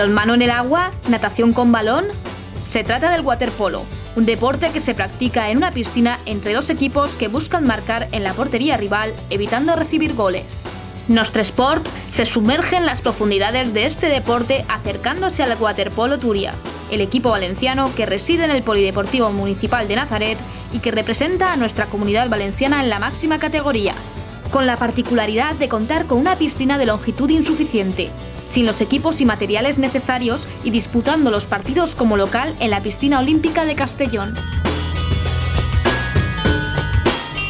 ¿Balonmano en el agua? ¿Natación con balón? Se trata del waterpolo, un deporte que se practica en una piscina entre dos equipos que buscan marcar en la portería rival, evitando recibir goles. Nostre Sport se sumerge en las profundidades de este deporte acercándose al Waterpolo Turia, el equipo valenciano que reside en el Polideportivo Municipal de Nazaret y que representa a nuestra comunidad valenciana en la máxima categoría, con la particularidad de contar con una piscina de longitud insuficiente, sin los equipos y materiales necesarios y disputando los partidos como local en la piscina olímpica de Castellón.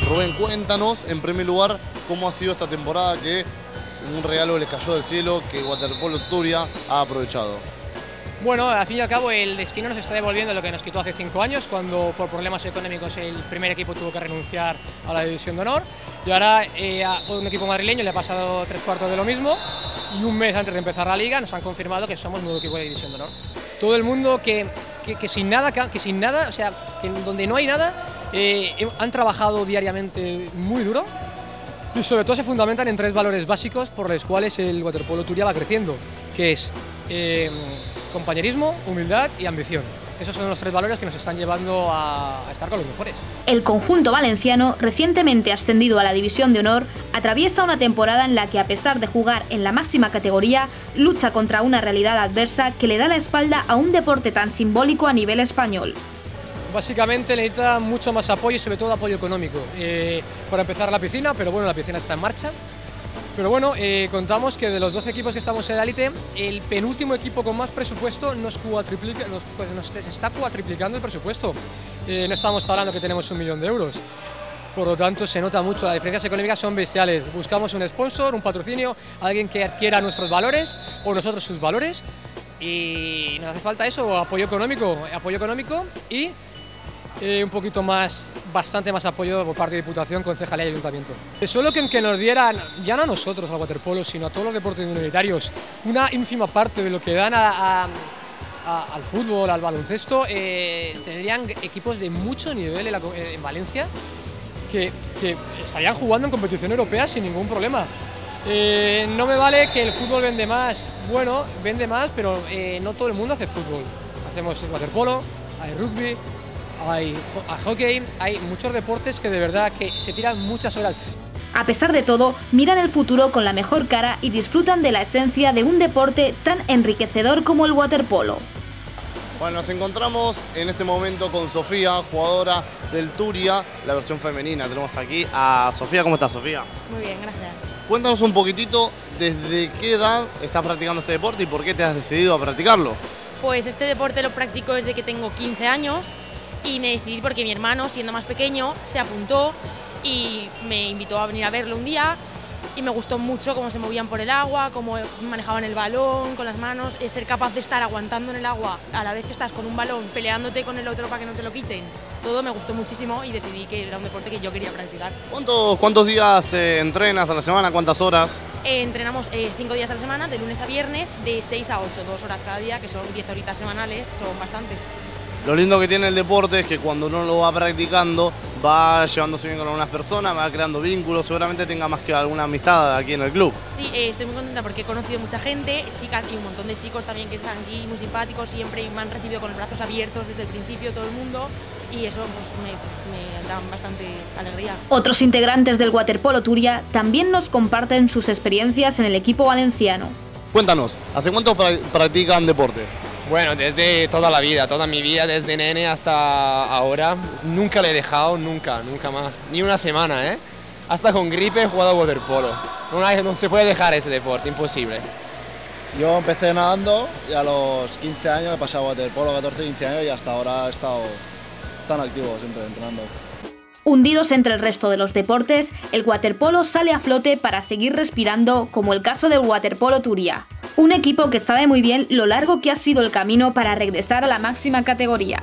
Rubén, cuéntanos en primer lugar cómo ha sido esta temporada que un regalo les cayó del cielo que Waterpolo Turia ha aprovechado. Bueno, al fin y al cabo el destino nos está devolviendo lo que nos quitó hace 5 años, cuando por problemas económicos el primer equipo tuvo que renunciar a la división de honor, y ahora a un equipo madrileño le ha pasado 3/4 de lo mismo, y un mes antes de empezar la liga nos han confirmado que somos nuevo equipo de división de honor. Todo el mundo que sin nada, o sea, que donde no hay nada, han trabajado diariamente muy duro, y sobre todo se fundamentan en 3 valores básicos por los cuales el Waterpolo Turia va creciendo, que es compañerismo, humildad y ambición. Esos son los 3 valores que nos están llevando a estar con los mejores. El conjunto valenciano, recientemente ascendido a la División de Honor, atraviesa una temporada en la que, a pesar de jugar en la máxima categoría, lucha contra una realidad adversa que le da la espalda a un deporte tan simbólico a nivel español. Básicamente necesita mucho más apoyo y sobre todo apoyo económico. Para empezar la piscina, pero bueno, la piscina está en marcha. Pero bueno, contamos que de los 12 equipos que estamos en la élite, el penúltimo equipo con más presupuesto nos está cuatriplicando el presupuesto. No estamos hablando que tenemos 1 millón de euros. Por lo tanto, se nota mucho, las diferencias económicas son bestiales. Buscamos un sponsor, un patrocinio, alguien que adquiera nuestros valores o nosotros sus valores. Y nos hace falta eso, apoyo económico y un poquito más, bastante más apoyo por parte de Diputación, Concejalía y Ayuntamiento. Solo que nos dieran, ya no a nosotros, al waterpolo, sino a todos los deportes minoritarios, una ínfima parte de lo que dan al fútbol, al baloncesto, tendrían equipos de mucho nivel en Valencia que estarían jugando en competición europea sin ningún problema. No me vale que el fútbol vende más. Bueno, vende más, pero no todo el mundo hace fútbol. Hacemos waterpolo, hay rugby, hay hockey, hay muchos deportes que de verdad que se tiran muchas horas. A pesar de todo, miran el futuro con la mejor cara y disfrutan de la esencia de un deporte tan enriquecedor como el waterpolo. Bueno, nos encontramos en este momento con Sofía, jugadora del Turia, la versión femenina. Tenemos aquí a Sofía. ¿Cómo estás, Sofía? Muy bien, gracias. Cuéntanos un poquitito desde qué edad estás practicando este deporte y por qué te has decidido a practicarlo. Pues este deporte lo practico desde que tengo 15 años y me decidí porque mi hermano, siendo más pequeño, se apuntó y me invitó a venir a verlo un día y me gustó mucho cómo se movían por el agua, cómo manejaban el balón con las manos, ser capaz de estar aguantando en el agua a la vez que estás con un balón, peleándote con el otro para que no te lo quiten. Todo me gustó muchísimo y decidí que era un deporte que yo quería practicar. ¿Cuántos días entrenas a la semana? ¿Cuántas horas? Entrenamos 5 días a la semana, de lunes a viernes, de 6 a 8, 2 horas cada día, que son 10 horitas semanales, son bastantes. Lo lindo que tiene el deporte es que cuando uno lo va practicando, va llevándose bien con algunas personas, va creando vínculos, seguramente tenga más que alguna amistad aquí en el club. Sí, estoy muy contenta porque he conocido mucha gente, chicas y un montón de chicos también que están aquí muy simpáticos siempre y me han recibido con los brazos abiertos desde el principio todo el mundo y eso pues, me da bastante alegría. Otros integrantes del Waterpolo Turia también nos comparten sus experiencias en el equipo valenciano. Cuéntanos, ¿hace cuánto practican deporte? Bueno, desde toda la vida, toda mi vida, desde nene hasta ahora, nunca le he dejado, nunca más, ni una semana, ¿eh? Hasta con gripe he jugado waterpolo. No se puede dejar ese deporte, imposible. Yo empecé nadando y a los 15 años he pasado a waterpolo, 14-15 años y hasta ahora he estado tan activo siempre entrenando. Hundidos entre el resto de los deportes, el waterpolo sale a flote para seguir respirando, como el caso del Waterpolo Turia. Un equipo que sabe muy bien lo largo que ha sido el camino para regresar a la máxima categoría.